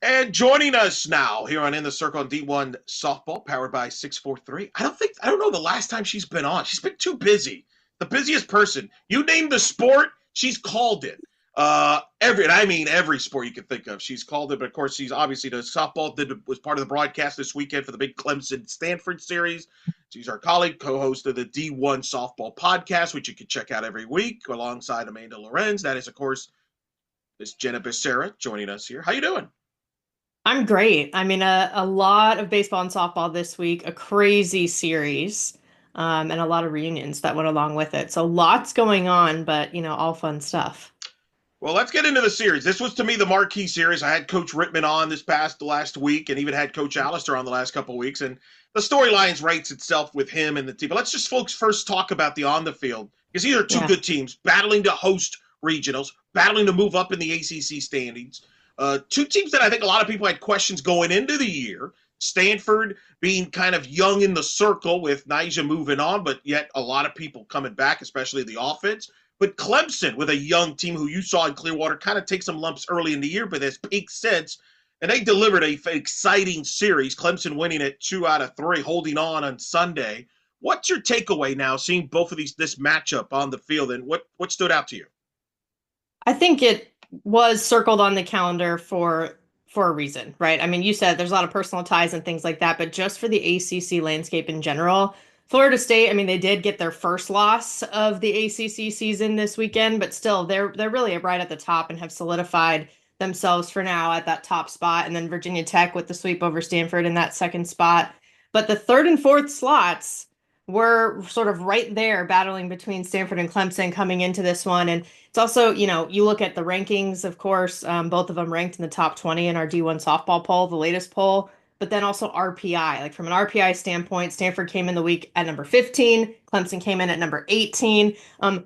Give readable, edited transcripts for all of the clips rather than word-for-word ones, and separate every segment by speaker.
Speaker 1: And joining us now here on In the Circle on D1 Softball, powered by 643. I don't know the last time she's been on. She's been too busy. The busiest person. You name the sport, she's called it. And I mean every sport you can think of, she's called it. But of course, she's obviously the softball was part of the broadcast this weekend for the big Clemson-Stanford series. She's our colleague, co-host of the D1 Softball podcast, which you can check out every week alongside Amanda Lorenz. That is, of course, Miss Jenna Becerra joining us here. How you doing?
Speaker 2: I'm great. I mean, a lot of baseball and softball this week, a crazy series, and a lot of reunions that went along with it. So lots going on, but all fun stuff.
Speaker 1: Well, let's get into the series. This was to me the marquee series. I had Coach Rittman on the last week, and even had Coach Allister on the last couple of weeks. And the storylines writes itself with him and the team. But let's just, folks, first talk about the on the field, because these are two
Speaker 2: Yeah.
Speaker 1: good teams battling to host regionals, battling to move up in the ACC standings. Two teams that I think a lot of people had questions going into the year. Stanford being kind of young in the circle with Nija moving on, but yet a lot of people coming back, especially the offense. But Clemson, with a young team who you saw in Clearwater, kind of take some lumps early in the year, but has peaked since. And they delivered a exciting series. Clemson winning it 2 out of 3, holding on Sunday. What's your takeaway now, seeing both of this matchup on the field, and what stood out to you?
Speaker 2: I think it was circled on the calendar for a reason, right? I mean, you said there's a lot of personal ties and things like that, but just for the ACC landscape in general, Florida State, I mean, they did get their first loss of the ACC season this weekend, but still they're really right at the top and have solidified themselves for now at that top spot. And then Virginia Tech with the sweep over Stanford in that second spot. But the third and fourth slots were sort of right there battling between Stanford and Clemson coming into this one. And it's also, you look at the rankings, of course, both of them ranked in the top 20 in our D1 softball poll, the latest poll, but then also RPI. Like from an RPI standpoint, Stanford came in the week at number 15, Clemson came in at number 18.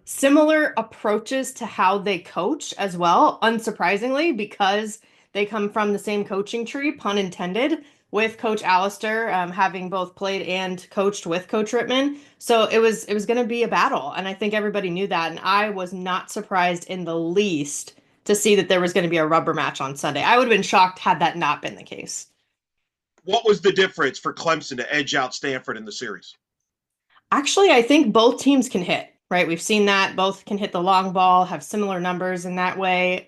Speaker 2: Similar approaches to how they coach as well, unsurprisingly, because they come from the same coaching tree, pun intended, with Coach Allister, having both played and coached with Coach Rittman. So it was going to be a battle, and I think everybody knew that. And I was not surprised in the least to see that there was going to be a rubber match on Sunday. I would have been shocked had that not been the case.
Speaker 1: What was the difference for Clemson to edge out Stanford in the series?
Speaker 2: Actually, I think both teams can hit, right? We've seen that both can hit the long ball, have similar numbers in that way.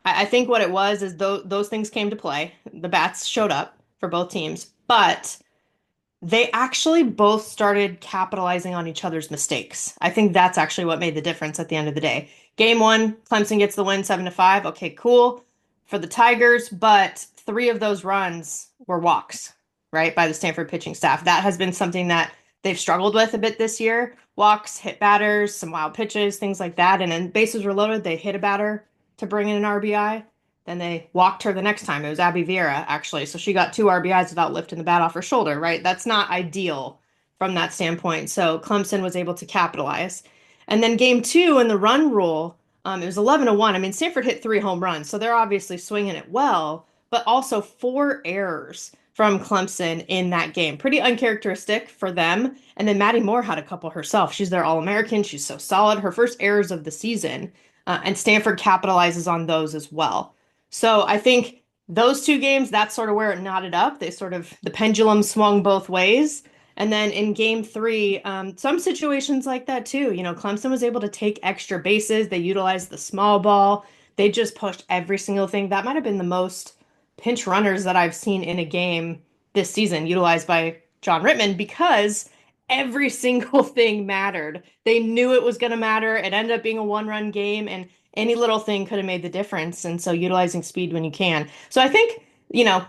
Speaker 2: I think what it was is those things came to play. The bats showed up for both teams, but they actually both started capitalizing on each other's mistakes. I think that's actually what made the difference at the end of the day. Game one, Clemson gets the win 7-5. Okay, cool for the Tigers, but three of those runs were walks, right, by the Stanford pitching staff. That has been something that they've struggled with a bit this year. Walks, hit batters, some wild pitches, things like that. And then bases were loaded, they hit a batter to bring in an RBI. Then they walked her the next time. It was Abby Vieira, actually. So she got two RBIs without lifting the bat off her shoulder, right? That's not ideal from that standpoint. So Clemson was able to capitalize. And then game two in the run rule, it was 11-1. I mean, Stanford hit three home runs, so they're obviously swinging it well, but also four errors from Clemson in that game. Pretty uncharacteristic for them. And then Maddie Moore had a couple herself. She's their All-American. She's so solid. Her first errors of the season. And Stanford capitalizes on those as well. So I think those two games, that's sort of where it knotted up. The pendulum swung both ways. And then in game three, some situations like that too. Clemson was able to take extra bases. They utilized the small ball. They just pushed every single thing. That might have been the most pinch runners that I've seen in a game this season, utilized by John Rittman, because every single thing mattered. They knew it was going to matter. It ended up being a one-run game, and any little thing could have made the difference. And so utilizing speed when you can. So I think,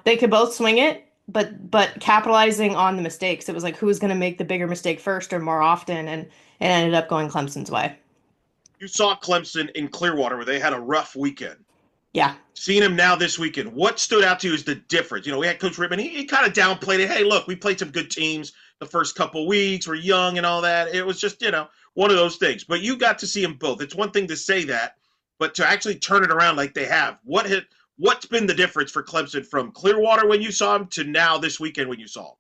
Speaker 2: they could both swing it, but capitalizing on the mistakes. It was like who's going to make the bigger mistake first or more often, and it ended up going Clemson's way.
Speaker 1: You saw Clemson in Clearwater, where they had a rough weekend.
Speaker 2: Yeah.
Speaker 1: Seeing him now this weekend, what stood out to you is the difference? We had Coach Rittman. He kind of downplayed it. Hey, look, we played some good teams the first couple weeks. We're young and all that. It was just, one of those things. But you got to see them both. It's one thing to say that, but to actually turn it around like they have. What's been the difference for Clemson from Clearwater when you saw him to now this weekend when you saw him?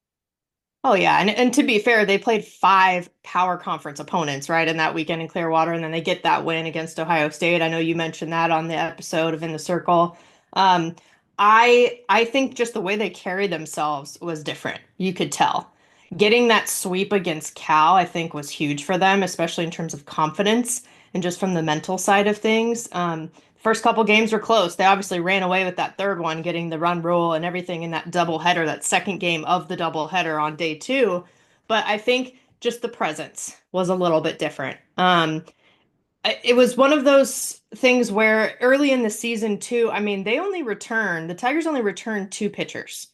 Speaker 2: Oh yeah, and to be fair, they played five power conference opponents, right, in that weekend in Clearwater, and then they get that win against Ohio State. I know you mentioned that on the episode of In the Circle. Um, I think just the way they carried themselves was different. You could tell. Getting that sweep against Cal, I think, was huge for them, especially in terms of confidence and just from the mental side of things. First couple games were close. They obviously ran away with that third one, getting the run rule and everything in that doubleheader, that second game of the doubleheader on day two. But I think just the presence was a little bit different. It was one of those things where early in the season too, I mean, the Tigers only returned two pitchers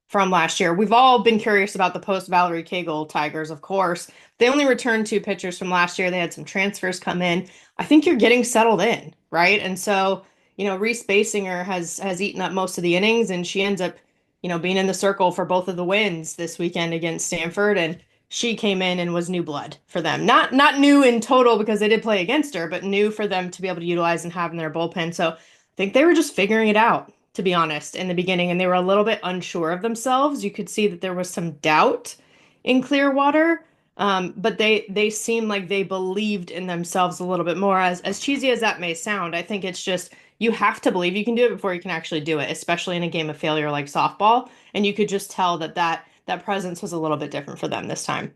Speaker 2: from last year. We've all been curious about the post Valerie Cagle Tigers, of course. They only returned two pitchers from last year. They had some transfers come in. I think you're getting settled in, right? And so, Reese Basinger has eaten up most of the innings, and she ends up, being in the circle for both of the wins this weekend against Stanford. And she came in and was new blood for them. Not new in total because they did play against her, but new for them to be able to utilize and have in their bullpen. So I think they were just figuring it out, to be honest, in the beginning, and they were a little bit unsure of themselves. You could see that there was some doubt in Clearwater, but they seemed like they believed in themselves a little bit more. As cheesy as that may sound, I think it's just you have to believe you can do it before you can actually do it, especially in a game of failure like softball. And you could just tell that presence was a little bit different for them this time.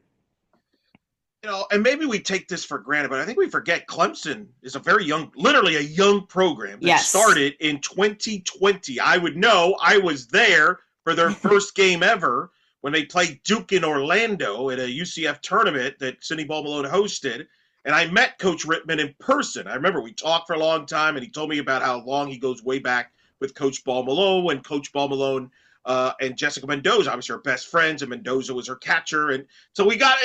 Speaker 1: And maybe we take this for granted, but I think we forget Clemson is a very young, literally a young program that
Speaker 2: Yes.
Speaker 1: started in 2020. I would know. I was there for their first game ever when they played Duke in Orlando at a UCF tournament that Cindy Ball Malone hosted. And I met Coach Rittman in person. I remember we talked for a long time, and he told me about how long he goes way back with Coach Ball Malone when Coach Ball Malone and Jessica Mendoza, obviously, are best friends, and Mendoza was her catcher. And so we got,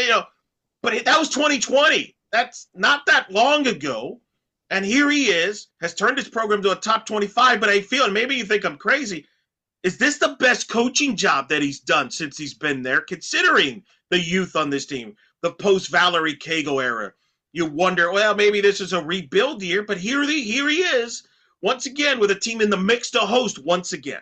Speaker 1: but that was 2020. That's not that long ago. And here he is, has turned his program to a top 25. But I feel, and maybe you think I'm crazy, is this the best coaching job that he's done since he's been there, considering the youth on this team, the post Valerie Cagle era? You wonder, well, maybe this is a rebuild year, but here he is, once again, with a team in the mix to host once again.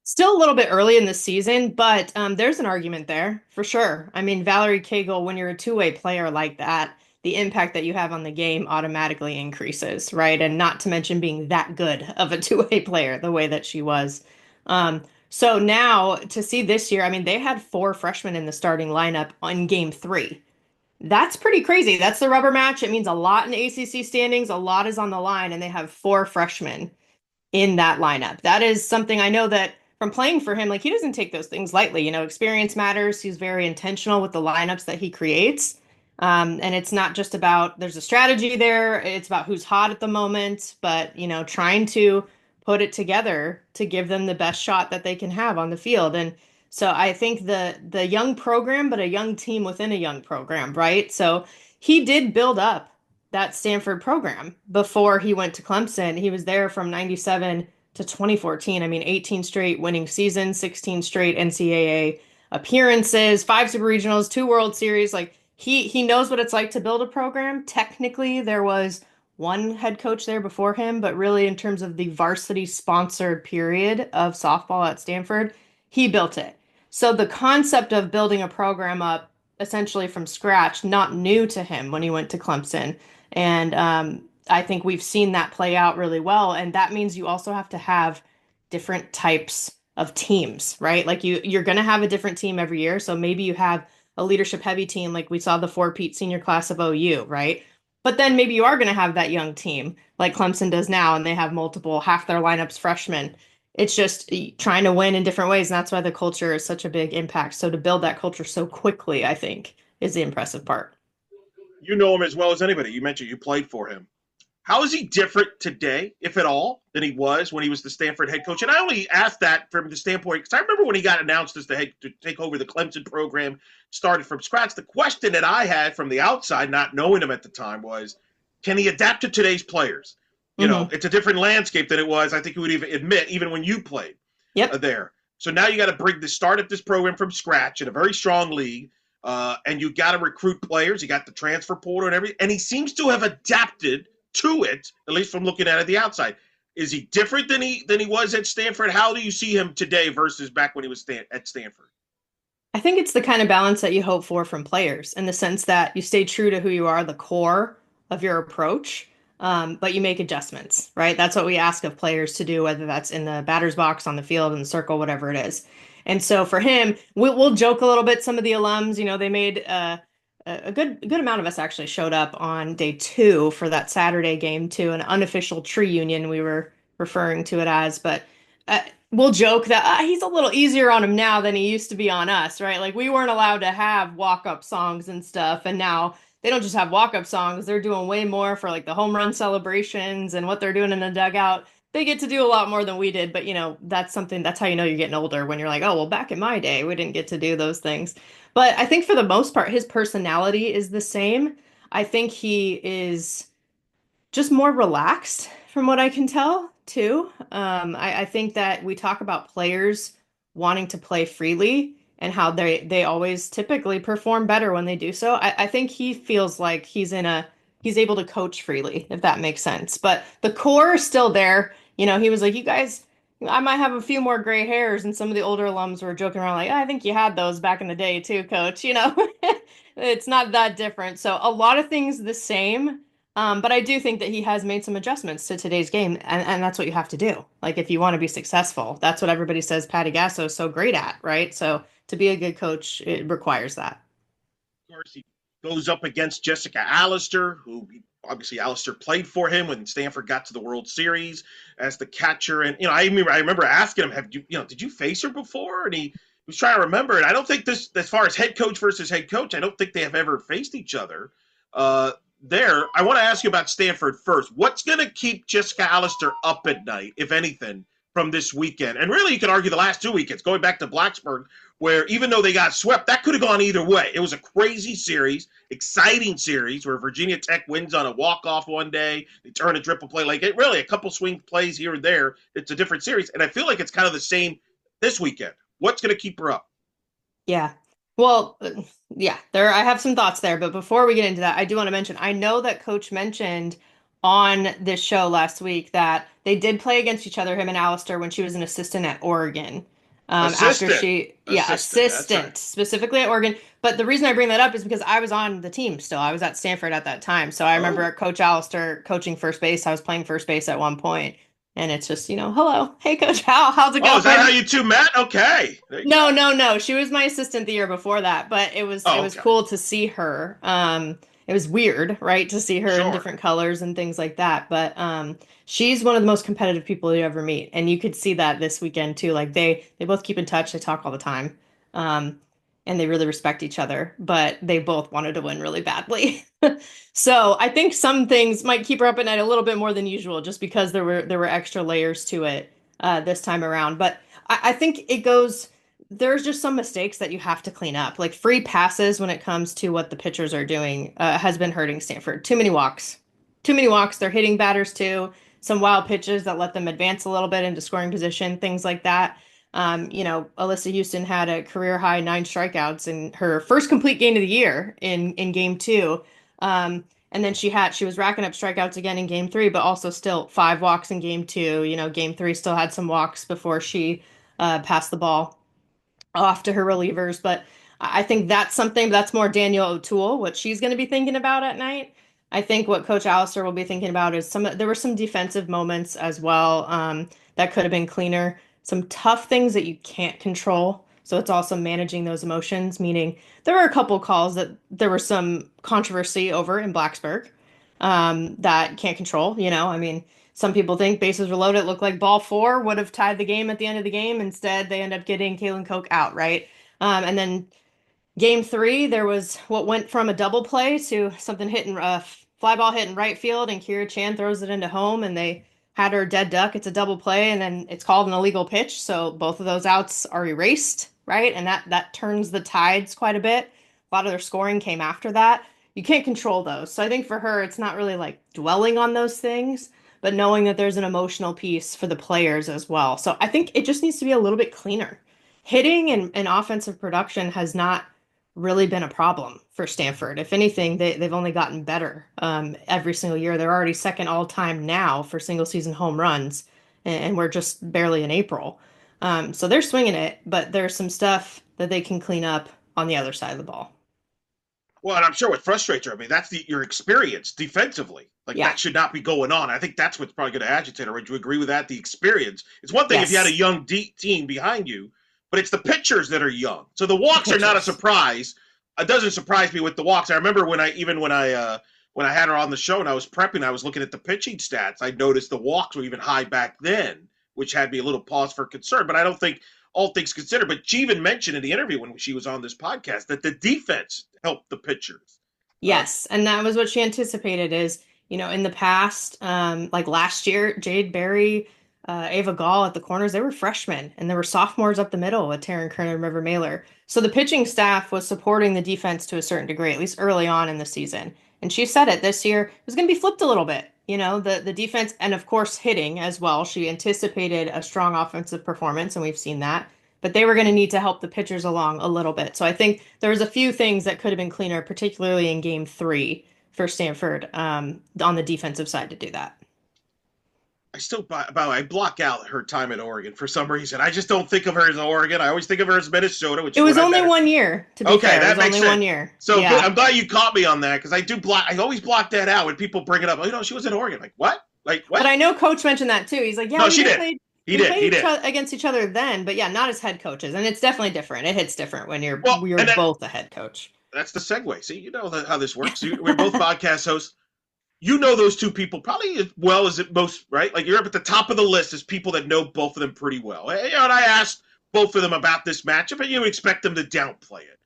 Speaker 2: Still a little bit early in the season, but there's an argument there for sure. I mean, Valerie Cagle, when you're a two-way player like that, the impact that you have on the game automatically increases, right? And not to mention being that good of a two-way player, the way that she was. So now to see this year, I mean, they had four freshmen in the starting lineup on game three. That's pretty crazy. That's the rubber match. It means a lot in ACC standings. A lot is on the line, and they have four freshmen in that lineup. That is something I know that from playing for him, like he doesn't take those things lightly. Experience matters. He's very intentional with the lineups that he creates. And it's not just about there's a strategy there, it's about who's hot at the moment, but trying to put it together to give them the best shot that they can have on the field. And so I think the young program, but a young team within a young program, right? So he did build up that Stanford program before he went to Clemson. He was there from 97 to 2014. I mean, 18 straight winning seasons, 16 straight NCAA appearances, five super regionals, two World Series. Like he knows what it's like to build a program. Technically, there was one head coach there before him, but really in terms of the varsity sponsored period of softball at Stanford, he built it. So the concept of building a program up essentially from scratch, not new to him when he went to Clemson. And I think we've seen that play out really well. And that means you also have to have different types of teams, right? Like you're going to have a different team every year. So maybe you have a leadership heavy team like we saw the four-peat senior class of OU, right? But then maybe you are going to have that young team like Clemson does now, and they have multiple, half their lineups freshmen. It's just trying to win in different ways. And that's why the culture is such a big impact. So to build that culture so quickly, I think, is the impressive part.
Speaker 1: You know him as well as anybody. You mentioned you played for him. How is he different today, if at all, than he was when he was the Stanford head coach? And I only asked that from the standpoint because I remember when he got announced as the head to take over the Clemson program, started from scratch. The question that I had from the outside, not knowing him at the time, was, can he adapt to today's players?
Speaker 2: Hmm.
Speaker 1: It's a different landscape than it was. I think you would even admit, even when you played
Speaker 2: Yep.
Speaker 1: there. So now you got to start at this program from scratch in a very strong league. And you got to recruit players. You got the transfer portal and everything. And he seems to have adapted to it, at least from looking at it the outside. Is he different than he was at Stanford? How do you see him today versus back when he was at Stanford?
Speaker 2: I think it's the kind of balance that you hope for from players in the sense that you stay true to who you are, the core of your approach, but you make adjustments, right? That's what we ask of players to do, whether that's in the batter's box, on the field, in the circle, whatever it is. And so for him, we'll joke a little bit. Some of the alums, they made a good amount of us actually showed up on day two for that Saturday game to an unofficial tree union we were referring to it as, but uh, we'll joke that he's a little easier on him now than he used to be on us, right? Like we weren't allowed to have walk-up songs and stuff, and now they don't just have walk-up songs, they're doing way more for like the home run celebrations and what they're doing in the dugout. They get to do a lot more than we did, but that's something that's how you know you're getting older when you're like, oh, well, back in my day, we didn't get to do those things. But I think for the most part, his personality is the same. I think he is just more relaxed from what I can tell, too. I think that we talk about players wanting to play freely and how they always typically perform better when they do so. I think he feels like he's able to coach freely, if that makes sense. But the core is still there. He was like, you guys, I might have a few more gray hairs, and some of the older alums were joking around like, I think you had those back in the day too, coach. It's not that different. So a lot of things the same. But I do think that he has made some adjustments to today's game, and that's what you have to do. Like if you want to be successful, that's what everybody says Patty Gasso is so great at, right? So to be a good coach, it requires that.
Speaker 1: Of course, he goes up against Jessica Allister, who obviously Allister played for him when Stanford got to the World Series as the catcher. And I remember asking him, "Have did you face her before?" And he was trying to remember. And I don't think this, as far as head coach versus head coach, I don't think they have ever faced each other. Uh, there, I want to ask you about Stanford first. What's going to keep Jessica Allister up at night, if anything, from this weekend? And really, you could argue the last two weekends, going back to Blacksburg, where even though they got swept, that could have gone either way. It was a crazy series, exciting series where Virginia Tech wins on a walk-off one day. They turn a triple play. Like, it really, a couple swing plays here and there. It's a different series. And I feel like it's kind of the same this weekend. What's going to keep her up?
Speaker 2: Yeah. Well, yeah, I have some thoughts there, but before we get into that, I do want to mention I know that Coach mentioned on this show last week that they did play against each other, him and Alistair, when she was an assistant at Oregon. After
Speaker 1: Assistant.
Speaker 2: yeah,
Speaker 1: That's right.
Speaker 2: assistant specifically at Oregon. But the reason I bring that up is because I was on the team still. I was at Stanford at that time. So I remember
Speaker 1: Oh.
Speaker 2: Coach Alistair coaching first base. I was playing first base at one point. And it's just, hello, hey, Coach Hal, how's it
Speaker 1: Oh, is that how
Speaker 2: going?
Speaker 1: you two met? Okay. There you
Speaker 2: No,
Speaker 1: go.
Speaker 2: no, no. She was my assistant the year before that, but it
Speaker 1: Oh,
Speaker 2: was
Speaker 1: okay.
Speaker 2: cool to see her. It was weird, right, to see her in
Speaker 1: Sure.
Speaker 2: different colors and things like that. But she's one of the most competitive people you ever meet, and you could see that this weekend too. Like they both keep in touch. They talk all the time, um, and they really respect each other. But they both wanted to win really badly. So I think some things might keep her up at night a little bit more than usual, just because there were extra layers to it this time around. But I think it goes there's just some mistakes that you have to clean up. Like free passes when it comes to what the pitchers are doing has been hurting Stanford. Too many walks. Too many walks. They're hitting batters too. Some wild pitches that let them advance a little bit into scoring position, things like that. Alyssa Houston had a career high 9 strikeouts in her first complete game of the year in game two. And then she was racking up strikeouts again in game three, but also still 5 walks in game two. Game three still had some walks before she passed the ball off to her relievers. But I think that's something that's more Danielle O'Toole, what she's going to be thinking about at night. I think what Coach Allister will be thinking about is there were some defensive moments as well that could have been cleaner. Some tough things that you can't control. So it's also managing those emotions, meaning there were a couple calls that there was some controversy over in Blacksburg that you can't control. I mean, some people think bases were loaded. It looked like ball four would have tied the game at the end of the game. Instead, they end up getting Kalen Koch out, right? And then game three, there was what went from a double play to something hitting a fly ball hit in right field, and Kira Chan throws it into home, and they had her dead duck. It's a double play, and then it's called an illegal pitch. So both of those outs are erased, right? And that turns the tides quite a bit. A lot of their scoring came after that. You can't control those. So I think for her, it's not really like dwelling on those things, but knowing that there's an emotional piece for the players as well. So I think it just needs to be a little bit cleaner. Hitting and offensive production has not really been a problem for Stanford. If anything, they've only gotten better every single year. They're already second all time now for single season home runs, and we're just barely in April. So they're swinging it, but there's some stuff that they can clean up on the other side of the ball.
Speaker 1: Well, and I'm sure what frustrates her, I mean, that's your experience defensively. Like
Speaker 2: Yeah.
Speaker 1: that should not be going on. I think that's what's probably going to agitate her. Would you agree with that? The experience. It's one thing if you had a
Speaker 2: Yes.
Speaker 1: young team behind you, but it's the pitchers that are young. So the
Speaker 2: The
Speaker 1: walks are not a
Speaker 2: pitchers.
Speaker 1: surprise. It doesn't surprise me with the walks. I remember when I had her on the show and I was prepping, I was looking at the pitching stats. I noticed the walks were even high back then, which had me a little pause for concern. But I don't think all things considered. But she even mentioned in the interview when she was on this podcast that the defense helped the pitchers. Uh,
Speaker 2: Yes, and that was what she anticipated is, in the past, like last year, Jade Berry, Ava Gall at the corners, they were freshmen, and there were sophomores up the middle with Taryn Kern and River Mailer. So the pitching staff was supporting the defense to a certain degree, at least early on in the season. And she said it this year, it was going to be flipped a little bit. The defense, and of course hitting as well. She anticipated a strong offensive performance, and we've seen that, but they were going to need to help the pitchers along a little bit. So I think there was a few things that could have been cleaner, particularly in game three for Stanford, on the defensive side to do that.
Speaker 1: I block out her time at Oregon for some reason. I just don't think of her as Oregon. I always think of her as Minnesota, which
Speaker 2: It
Speaker 1: is
Speaker 2: was
Speaker 1: when I
Speaker 2: only
Speaker 1: met her.
Speaker 2: 1 year, to be
Speaker 1: Okay,
Speaker 2: fair. It
Speaker 1: that
Speaker 2: was
Speaker 1: makes
Speaker 2: only
Speaker 1: sense.
Speaker 2: 1 year.
Speaker 1: So good.
Speaker 2: Yeah.
Speaker 1: I'm glad you caught me on that because I do block. I always block that out when people bring it up. She was at Oregon. Like what? Like
Speaker 2: But
Speaker 1: what?
Speaker 2: I know Coach mentioned that too. He's like, yeah,
Speaker 1: No, she did. He
Speaker 2: we
Speaker 1: did. He
Speaker 2: played
Speaker 1: did.
Speaker 2: against each other then, but yeah, not as head coaches. And it's definitely different. It hits different when
Speaker 1: Well,
Speaker 2: you're
Speaker 1: and
Speaker 2: both a head coach.
Speaker 1: that's the segue. See, you know how this works. We're both podcast hosts. You know those two people probably as well as it most, right? Like you're up at the top of the list as people that know both of them pretty well. And I asked both of them about this matchup, and you expect them to downplay it.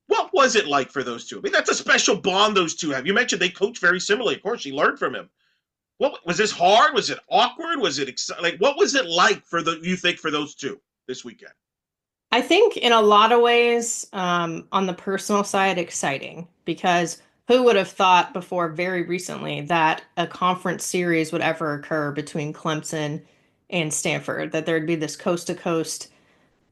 Speaker 1: What was it like for those two? I mean, that's a special bond those two have. You mentioned they coach very similarly. Of course, she learned from him. What was this hard? Was it awkward? Was it like what was it like for you think for those two this weekend?
Speaker 2: I think in a lot of ways, on the personal side, exciting because who would have thought before very recently that a conference series would ever occur between Clemson and Stanford, that there'd be this coast to coast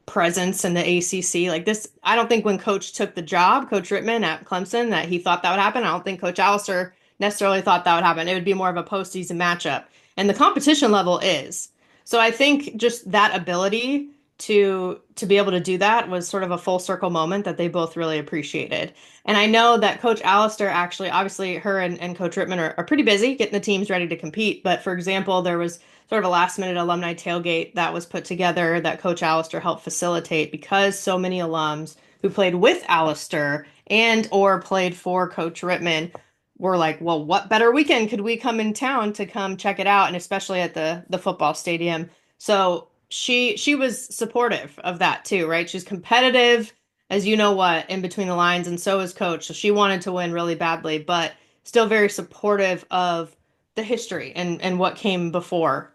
Speaker 2: presence in the ACC. Like this, I don't think when Coach took the job, Coach Rittman at Clemson, that he thought that would happen. I don't think Coach Allister necessarily thought that would happen. It would be more of a postseason matchup. And the competition level is. So I think just that ability to be able to do that was sort of a full circle moment that they both really appreciated. And I know that Coach Allister actually, obviously, her and Coach Rittman are pretty busy getting the teams ready to compete. But for example, there was sort of a last minute alumni tailgate that was put together that Coach Allister helped facilitate because so many alums who played with Allister and or played for Coach Rittman were like, well, what better weekend could we come in town to come check it out? And especially at the football stadium. So she was supportive of that too, right? She's competitive, as you know what, in between the lines, and so is Coach. So she wanted to win really badly, but still very supportive of the history and what came before.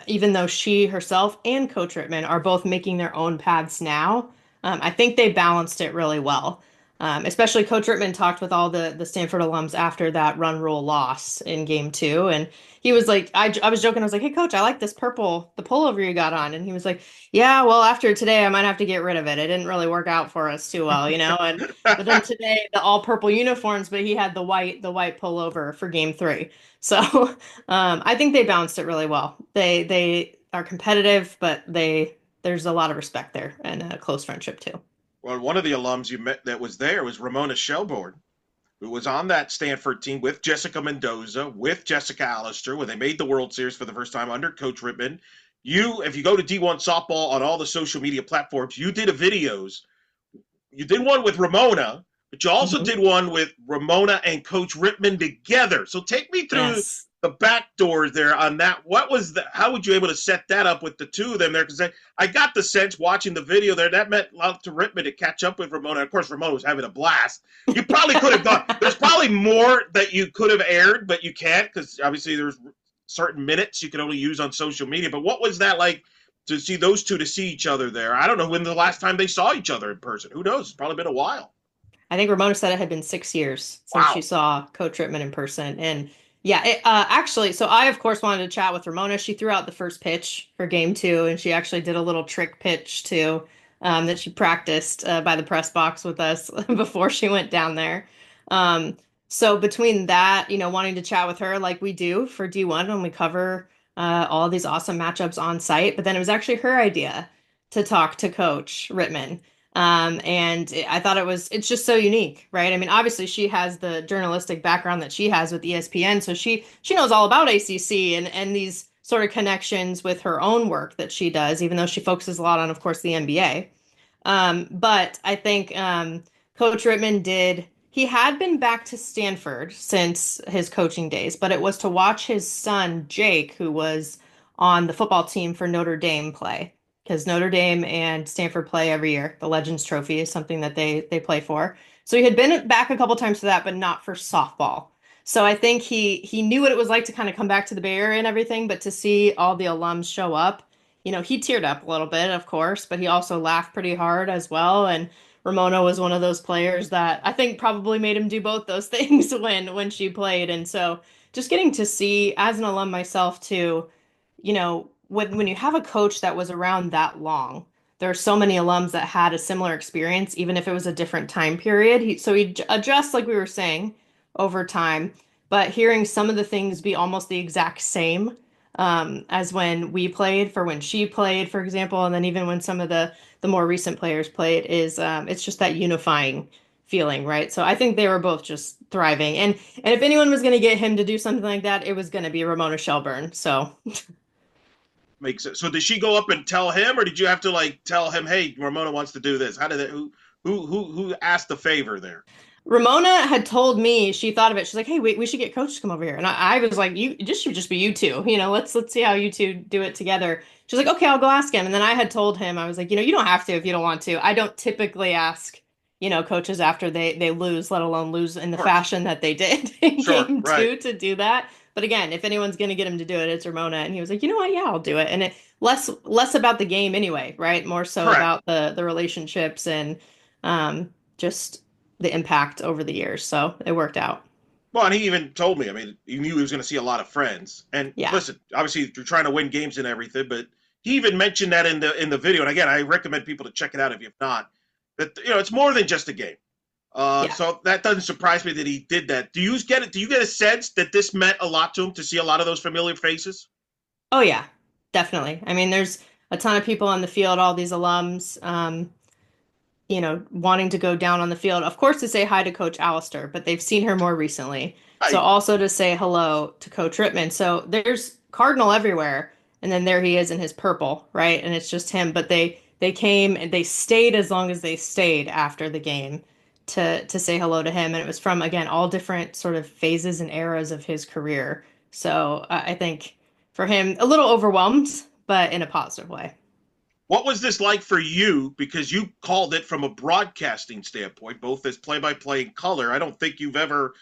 Speaker 2: Even though she herself and Coach Rittman are both making their own paths now, I think they balanced it really well. Especially Coach Rittman talked with all the Stanford alums after that run rule loss in game two. And he was like, I was joking. I was like, hey, Coach, I like this the pullover you got on. And he was like, yeah, well, after today, I might have to get rid of it. It didn't really work out for us too well, And but then today, the all purple uniforms, but he had the white pullover for game three. So I think they balanced it really well. They are competitive, but there's a lot of respect there and a close friendship too.
Speaker 1: Well, one of the alums you met that was there was Ramona Shelbourne, who was on that Stanford team with Jessica Mendoza, with Jessica Allister, when they made the World Series for the first time under Coach Rittman. If you go to D1 Softball on all the social media platforms, you did videos. You did one with Ramona, but you also
Speaker 2: Mhm.
Speaker 1: did one with Ramona and Coach Rittman together. So take me through
Speaker 2: Yes.
Speaker 1: the back doors there on that. What was the? How would you able to set that up with the two of them there? Because I got the sense watching the video there that meant a lot to Rittman to catch up with Ramona. Of course, Ramona was having a blast. You probably could have done. There's probably more that you could have aired, but you can't because obviously there's certain minutes you can only use on social media. But what was that like to see those two to see each other there? I don't know when the last time they saw each other in person. Who knows? It's probably been a while.
Speaker 2: I think Ramona said it had been 6 years since she
Speaker 1: Wow.
Speaker 2: saw Coach Rittman in person. And yeah, actually, so I, of course, wanted to chat with Ramona. She threw out the first pitch for game two, and she actually did a little trick pitch too, that she practiced by the press box with us before she went down there. Um, so between that, wanting to chat with her like we do for D1 when we cover all these awesome matchups on site, but then it was actually her idea to talk to Coach Rittman. I thought it's just so unique, right? I mean, obviously she has the journalistic background that she has with ESPN, so she knows all about ACC and these sort of connections with her own work that she does, even though she focuses a lot on, of course, the NBA. But I think Coach Rittman did. He had been back to Stanford since his coaching days, but it was to watch his son, Jake, who was on the football team for Notre Dame play. Because Notre Dame and Stanford play every year. The Legends Trophy is something that they play for. So he had been back a couple times for that, but not for softball. So I think he knew what it was like to kind of come back to the Bay Area and everything, but to see all the alums show up, he teared up a little bit, of course, but he also laughed pretty hard as well. And Ramona was one of those players that I think probably made him do both those things when she played. And so just getting to see as an alum myself too, when you have a coach that was around that long, there are so many alums that had a similar experience, even if it was a different time period. So he adjusts, like we were saying, over time, but hearing some of the things be almost the exact same as when we played, for when she played, for example, and then even when some of the more recent players played, is it's just that unifying feeling, right? So I think they were both just thriving, and if anyone was going to get him to do something like that, it was going to be Ramona Shelburne. So
Speaker 1: Makes sense. So did she go up and tell him, or did you have to like tell him, "Hey, Ramona wants to do this"? How did it? Who asked the favor there?
Speaker 2: Ramona had told me she thought of it. She's like, "Hey, we should get Coach to come over here." And I was like, "You it just should just be you two. Let's see how you two do it together." She's like, "Okay, I'll go ask him." And then I had told him, I was like, "You don't have to if you don't want to. I don't typically ask, coaches after they lose, let alone lose in the
Speaker 1: Of course.
Speaker 2: fashion that they did in
Speaker 1: Sure.
Speaker 2: game
Speaker 1: Right.
Speaker 2: two to do that." But again, if anyone's gonna get him to do it, it's Ramona. And he was like, "You know what? Yeah, I'll do it." And it less about the game anyway, right? More so
Speaker 1: Correct.
Speaker 2: about the relationships and just the impact over the years. So it worked out.
Speaker 1: Well, and he even told me. I mean, he knew he was going to see a lot of friends. And
Speaker 2: Yeah.
Speaker 1: listen, obviously, you're trying to win games and everything, but he even mentioned that in the video. And again, I recommend people to check it out if you've not. That it's more than just a game.
Speaker 2: Yeah.
Speaker 1: So that doesn't surprise me that he did that. Do you get it? Do you get a sense that this meant a lot to him to see a lot of those familiar faces?
Speaker 2: Oh yeah, definitely. I mean, there's a ton of people on the field, all these alums, wanting to go down on the field, of course, to say hi to Coach Alistair, but they've seen her more recently. So
Speaker 1: I
Speaker 2: also to say hello to Coach Rittman. So there's Cardinal everywhere, and then there he is in his purple, right? And it's just him. But they came and they stayed as long as they stayed after the game to say hello to him, and it was from again all different sort of phases and eras of his career. So I think for him, a little overwhelmed, but in a positive way.
Speaker 1: What was this like for you? Because you called it from a broadcasting standpoint, both as play-by-play and color. I don't think you've ever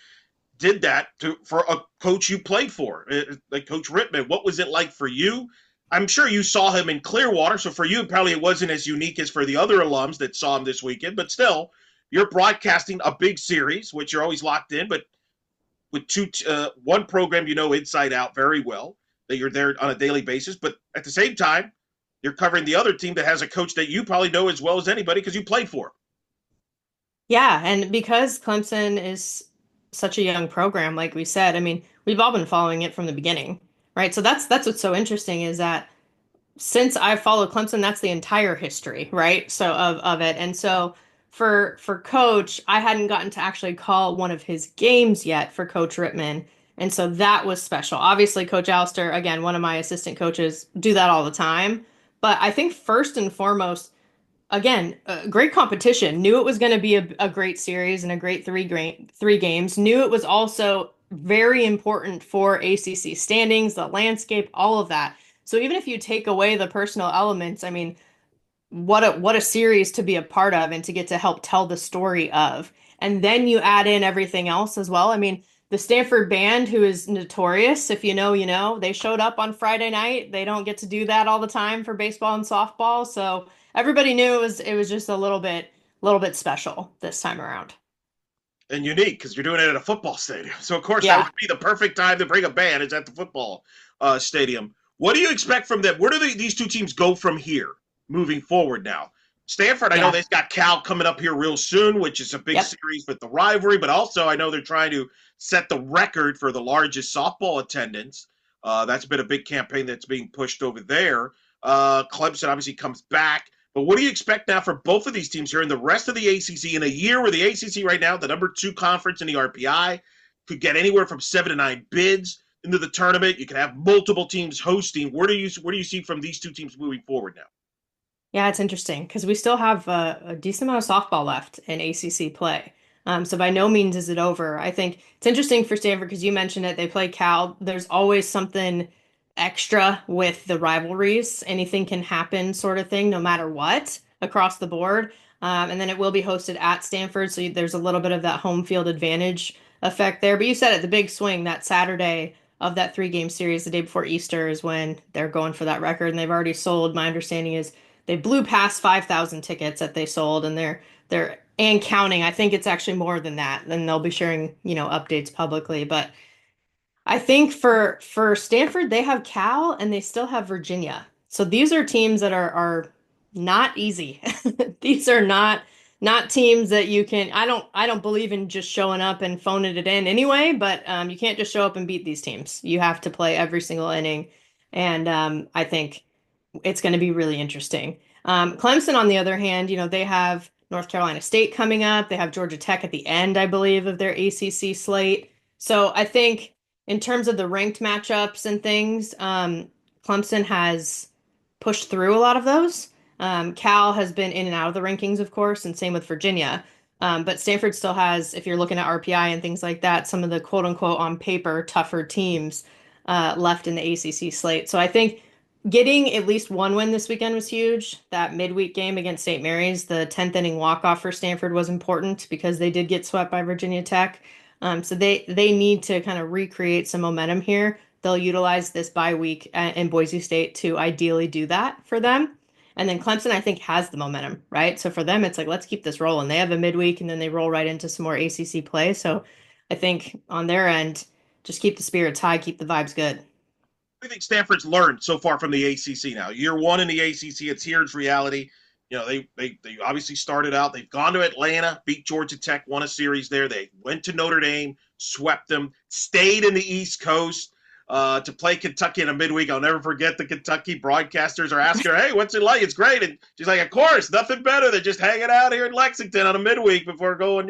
Speaker 1: did that for a coach you played for, like Coach Rittman. What was it like for you? I'm sure you saw him in Clearwater, so for you, probably it wasn't as unique as for the other alums that saw him this weekend, but still, you're broadcasting a big series, which you're always locked in, but with one program inside out very well, that you're there on a daily basis, but at the same time, you're covering the other team that has a coach that you probably know as well as anybody because you played for.
Speaker 2: Yeah, and because Clemson is such a young program, like we said, I mean, we've all been following it from the beginning, right? So that's what's so interesting is that since I've followed Clemson, that's the entire history, right? So of it. And so for Coach, I hadn't gotten to actually call one of his games yet for Coach Rittman. And so that was special. Obviously, Coach Alistair, again, one of my assistant coaches, do that all the time. But I think first and foremost, again, great competition. Knew it was going to be a great series and a great three games. Knew it was also very important for ACC standings, the landscape, all of that. So even if you take away the personal elements, I mean, what a series to be a part of and to get to help tell the story of. And then you add in everything else as well. I mean, the Stanford band, who is notorious, if you know, you know, they showed up on Friday night. They don't get to do that all the time for baseball and softball. So everybody knew it was just a little bit special this time around.
Speaker 1: And unique because you're doing it at a football stadium. So of course that would
Speaker 2: Yeah.
Speaker 1: be the perfect time to bring a band. Is at the football stadium. What do you expect from them? Where do these two teams go from here, moving forward now? Stanford, I know
Speaker 2: Yeah.
Speaker 1: they've got Cal coming up here real soon, which is a big
Speaker 2: Yep.
Speaker 1: series with the rivalry. But also, I know they're trying to set the record for the largest softball attendance. That's been a big campaign that's being pushed over there. Clemson obviously comes back. But what do you expect now for both of these teams here in the rest of the ACC in a year where the ACC right now, the number 2 conference in the RPI, could get anywhere from 7 to 9 bids into the tournament. You can have multiple teams hosting. Where do you see from these two teams moving forward now?
Speaker 2: Yeah, it's interesting because we still have a decent amount of softball left in ACC play. So by no means is it over. I think it's interesting for Stanford because you mentioned it. They play Cal. There's always something extra with the rivalries. Anything can happen, sort of thing, no matter what, across the board. And then it will be hosted at Stanford, so there's a little bit of that home field advantage effect there. But you said it, the big swing that Saturday of that 3-game series, the day before Easter, is when they're going for that record, and they've already sold. My understanding is they blew past 5,000 tickets that they sold, and they're and counting. I think it's actually more than that. Then they'll be sharing, updates publicly. But I think for Stanford, they have Cal and they still have Virginia. So these are teams that are not easy. These are not teams that you can. I don't believe in just showing up and phoning it in anyway. But you can't just show up and beat these teams. You have to play every single inning, and I think it's going to be really interesting. Clemson, on the other hand, they have North Carolina State coming up. They have Georgia Tech at the end, I believe, of their ACC slate. So I think in terms of the ranked matchups and things, Clemson has pushed through a lot of those. Cal has been in and out of the rankings, of course, and same with Virginia. But Stanford still has, if you're looking at RPI and things like that, some of the quote unquote on paper tougher teams left in the ACC slate. So I think getting at least one win this weekend was huge. That midweek game against St. Mary's, the 10th inning walk-off for Stanford was important because they did get swept by Virginia Tech. So they need to kind of recreate some momentum here. They'll utilize this bye week in Boise State to ideally do that for them. And then Clemson, I think, has the momentum, right? So for them, it's like, let's keep this rolling. They have a midweek and then they roll right into some more ACC play. So I think on their end, just keep the spirits high, keep the vibes good.
Speaker 1: I think Stanford's learned so far from the ACC now. Year one in the ACC, it's here, it's reality. They obviously started out. They've gone to Atlanta, beat Georgia Tech, won a series there. They went to Notre Dame, swept them, stayed in the East Coast to play Kentucky in a midweek. I'll never forget the Kentucky broadcasters are asking her, "Hey, what's it like?" It's great, and she's like, "Of course, nothing better than just hanging out here in Lexington on a midweek before going,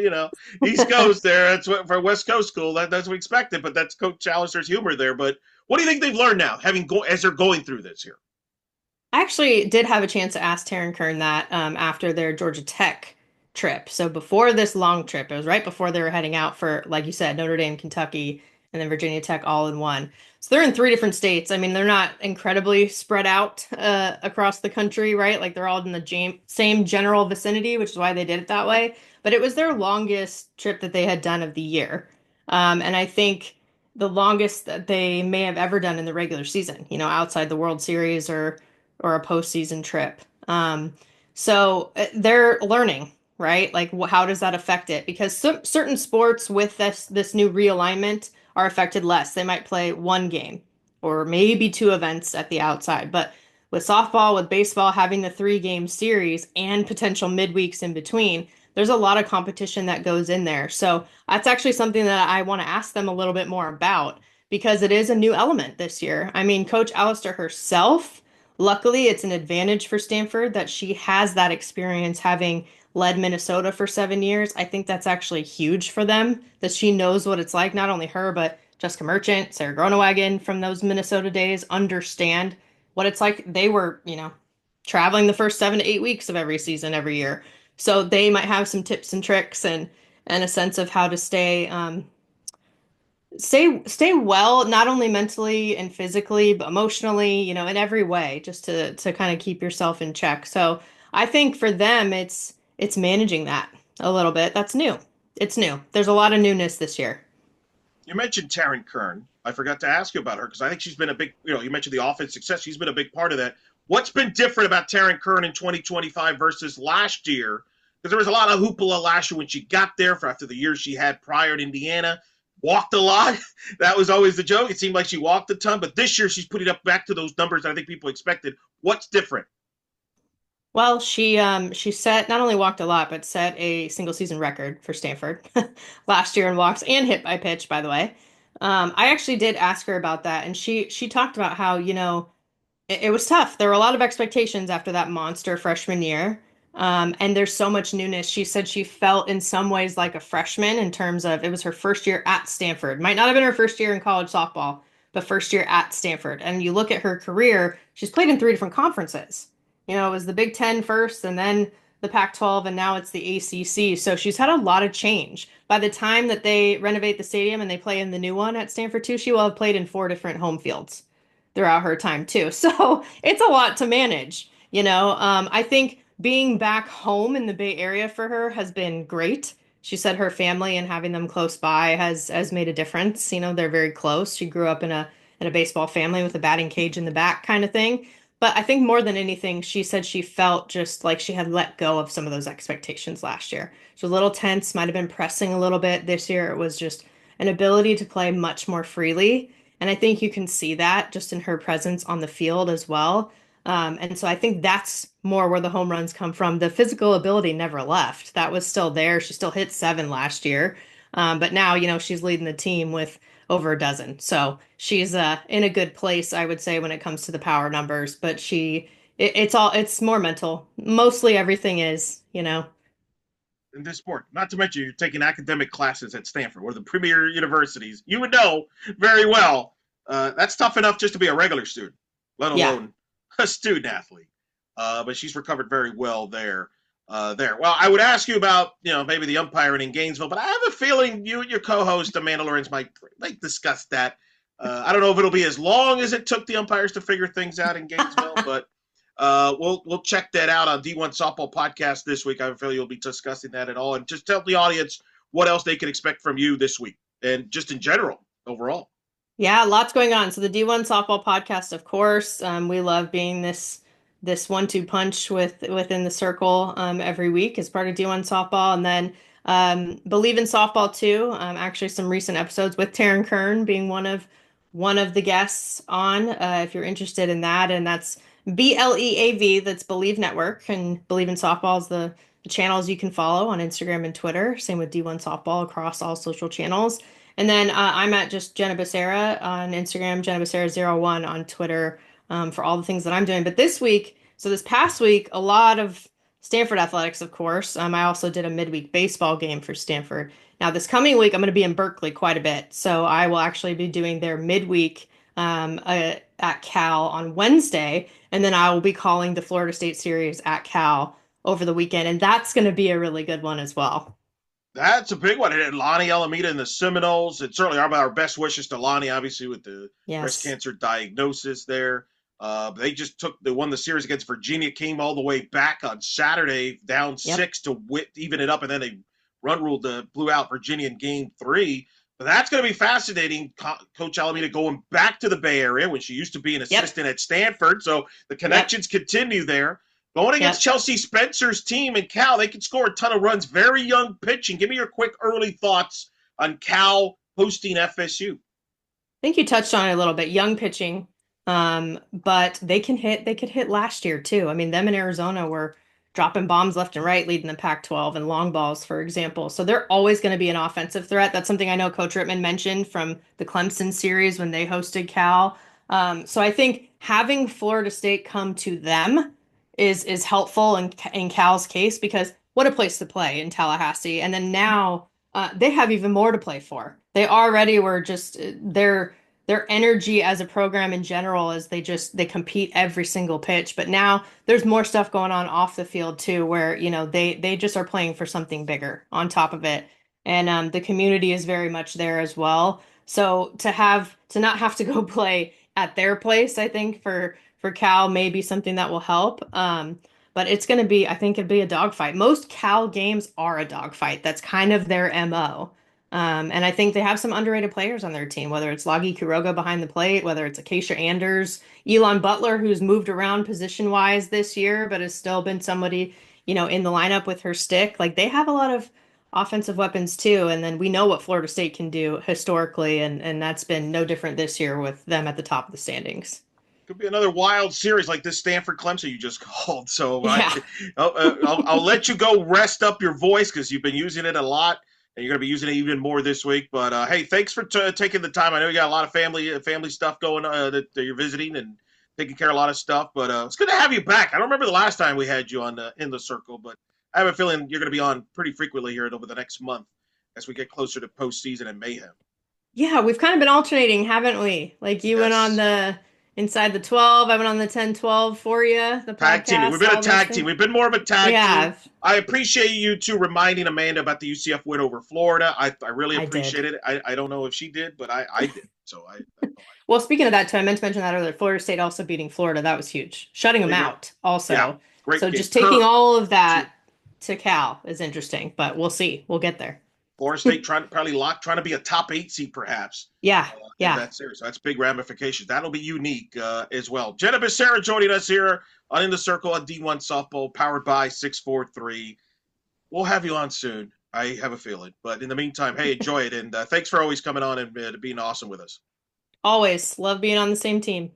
Speaker 1: East Coast there. That's what for West Coast school. That's what we expected, but that's Coach Challister's humor there. But what do you think they've learned now, as they're going through this here?
Speaker 2: I actually did have a chance to ask Taryn Kern that after their Georgia Tech trip. So before this long trip, it was right before they were heading out for, like you said, Notre Dame, Kentucky, and then Virginia Tech all in one. So they're in 3 different states. I mean, they're not incredibly spread out across the country, right? Like they're all in the same general vicinity, which is why they did it that way. But it was their longest trip that they had done of the year. And I think the longest that they may have ever done in the regular season, outside the World Series or a postseason trip. So they're learning, right? Like, how does that affect it? Because certain sports with this new realignment are affected less. They might play one game or maybe two events at the outside, but with softball, with baseball having the 3-game series and potential midweeks in between, there's a lot of competition that goes in there. So that's actually something that I want to ask them a little bit more about because it is a new element this year. I mean, Coach Allister herself. Luckily, it's an advantage for Stanford that she has that experience having led Minnesota for 7 years. I think that's actually huge for them that she knows what it's like. Not only her, but Jessica Merchant, Sarah Gronewagen from those Minnesota days understand what it's like. They were, traveling the first 7 to 8 weeks of every season every year. So they might have some tips and tricks and a sense of how to stay well, not only mentally and physically, but emotionally, in every way, just to kind of keep yourself in check. So I think for them, it's managing that a little bit. That's new. It's new. There's a lot of newness this year.
Speaker 1: You mentioned Taryn Kern. I forgot to ask you about her because I think she's been a big, you mentioned the offense success. She's been a big part of that. What's been different about Taryn Kern in 2025 versus last year? Because there was a lot of hoopla last year when she got there for after the years she had prior at Indiana. Walked a lot. That was always the joke. It seemed like she walked a ton, but this year she's putting up back to those numbers that I think people expected. What's different?
Speaker 2: Well, she set not only walked a lot, but set a single season record for Stanford last year in walks and hit by pitch, by the way. I actually did ask her about that, and she talked about how, It was tough. There were a lot of expectations after that monster freshman year. And there's so much newness. She said she felt in some ways like a freshman in terms of it was her first year at Stanford. Might not have been her first year in college softball, but first year at Stanford. And you look at her career, she's played in three different conferences. It was the Big Ten first, and then the Pac-12, and now it's the ACC. So she's had a lot of change. By the time that they renovate the stadium and they play in the new one at Stanford too, she will have played in four different home fields throughout her time too. So it's a lot to manage. I think being back home in the Bay Area for her has been great. She said her family and having them close by has made a difference. They're very close. She grew up in a baseball family with a batting cage in the back kind of thing. But I think more than anything, she said she felt just like she had let go of some of those expectations last year. She was a little tense, might have been pressing a little bit. This year, it was just an ability to play much more freely. And I think you can see that just in her presence on the field as well. And so I think that's more where the home runs come from. The physical ability never left. That was still there. She still hit seven last year. But now, she's leading the team with over a dozen. So she's in a good place, I would say, when it comes to the power numbers. But it's more mental. Mostly everything is.
Speaker 1: In this sport. Not to mention, you're taking academic classes at Stanford, one of the premier universities. You would know very well that's tough enough just to be a regular student, let
Speaker 2: Yeah.
Speaker 1: alone a student athlete. But she's recovered very well there. There. Well, I would ask you about maybe the umpiring in Gainesville, but I have a feeling you and your co-host Amanda Lawrence might discuss that. I don't know if it'll be as long as it took the umpires to figure things out in Gainesville, but we'll check that out on D1 Softball Podcast this week. I feel you'll be discussing that at all, and just tell the audience what else they can expect from you this week, and just in general, overall.
Speaker 2: Yeah, lots going on. So the D1 softball podcast, of course, we love being this one-two punch within the circle every week as part of D1 softball, and then believe in softball too. Actually, some recent episodes with Taryn Kern being one of the guests on. If you're interested in that, and that's BLEAV. That's Believe Network, and Believe in Softball is the channels you can follow on Instagram and Twitter. Same with D1 Softball across all social channels. And then I'm at just Jenna Becerra on Instagram, Jenna Becerra01 on Twitter for all the things that I'm doing. But this past week, a lot of Stanford athletics, of course. I also did a midweek baseball game for Stanford. Now, this coming week, I'm going to be in Berkeley quite a bit. So I will actually be doing their midweek at Cal on Wednesday. And then I will be calling the Florida State series at Cal over the weekend. And that's going to be a really good one as well.
Speaker 1: That's a big one. And Lonnie Alameda and the Seminoles. And certainly our best wishes to Lonnie, obviously, with the breast
Speaker 2: Yes.
Speaker 1: cancer diagnosis there. They won the series against Virginia, came all the way back on Saturday, down
Speaker 2: Yep.
Speaker 1: six to even it up, and then they blew out Virginia in game three. But that's going to be fascinating. Coach Alameda going back to the Bay Area when she used to be an
Speaker 2: Yep.
Speaker 1: assistant at Stanford. So the
Speaker 2: Yep.
Speaker 1: connections continue there. Going against
Speaker 2: Yep.
Speaker 1: Chelsea Spencer's team in Cal, they can score a ton of runs. Very young pitching. Give me your quick early thoughts on Cal hosting FSU.
Speaker 2: Think you touched on it a little bit, young pitching. But they can hit. They could hit last year too. I mean, them in Arizona were dropping bombs left and right, leading the Pac-12 and long balls, for example. So they're always going to be an offensive threat. That's something I know Coach Rittman mentioned from the Clemson series when they hosted Cal. So I think having Florida State come to them is helpful in Cal's case because what a place to play in Tallahassee. And then now they have even more to play for. They already were just their energy as a program in general is they compete every single pitch, but now there's more stuff going on off the field too where they just are playing for something bigger on top of it, and the community is very much there as well. So to not have to go play at their place, I think for Cal may be something that will help. But it's going to be, I think it'd be a dogfight. Most Cal games are a dogfight. That's kind of their MO. And I think they have some underrated players on their team, whether it's Lagi Kuroga behind the plate, whether it's Acacia Anders, Elon Butler, who's moved around position-wise this year, but has still been somebody in the lineup with her stick. Like they have a lot of offensive weapons too. And then we know what Florida State can do historically, and that's been no different this year with them at the top of the standings.
Speaker 1: Could be another wild series like this Stanford Clemson you just called. So
Speaker 2: Yeah.
Speaker 1: I'll let you go rest up your voice because you've been using it a lot, and you're going to be using it even more this week. But hey, thanks for taking the time. I know you got a lot of family stuff going that you're visiting, and taking care of a lot of stuff. But it's good to have you back. I don't remember the last time we had you on in the circle, but I have a feeling you're going to be on pretty frequently here over the next month as we get closer to postseason and mayhem.
Speaker 2: Yeah, we've kind of been alternating, haven't we? Like you went on
Speaker 1: Yes.
Speaker 2: the Inside the 12, I went on the 10-12 for you, the
Speaker 1: Tag teaming. We've
Speaker 2: podcast,
Speaker 1: been a
Speaker 2: all those
Speaker 1: tag team.
Speaker 2: things.
Speaker 1: We've been more of a
Speaker 2: We
Speaker 1: tag team.
Speaker 2: have.
Speaker 1: I appreciate you two reminding Amanda about the UCF win over Florida. I really
Speaker 2: I did.
Speaker 1: appreciate it. I don't know if she did, but I did. So I know
Speaker 2: Well, speaking of that, too, I meant to mention that earlier. Florida State also beating Florida. That was huge. Shutting them
Speaker 1: they did.
Speaker 2: out
Speaker 1: Yeah,
Speaker 2: also.
Speaker 1: great
Speaker 2: So
Speaker 1: game.
Speaker 2: just taking
Speaker 1: Kirk
Speaker 2: all of
Speaker 1: too.
Speaker 2: that to Cal is interesting, but we'll see. We'll get there.
Speaker 1: Florida State trying to probably trying to be a top 8 seed perhaps
Speaker 2: Yeah,
Speaker 1: in
Speaker 2: yeah.
Speaker 1: that series. So that's big ramifications. That'll be unique as well. Jenna Becerra joining us here on In the Circle on D1 Softball, powered by 643. We'll have you on soon. I have a feeling. But in the meantime, hey, enjoy it. And thanks for always coming on and being awesome with us.
Speaker 2: Always love being on the same team.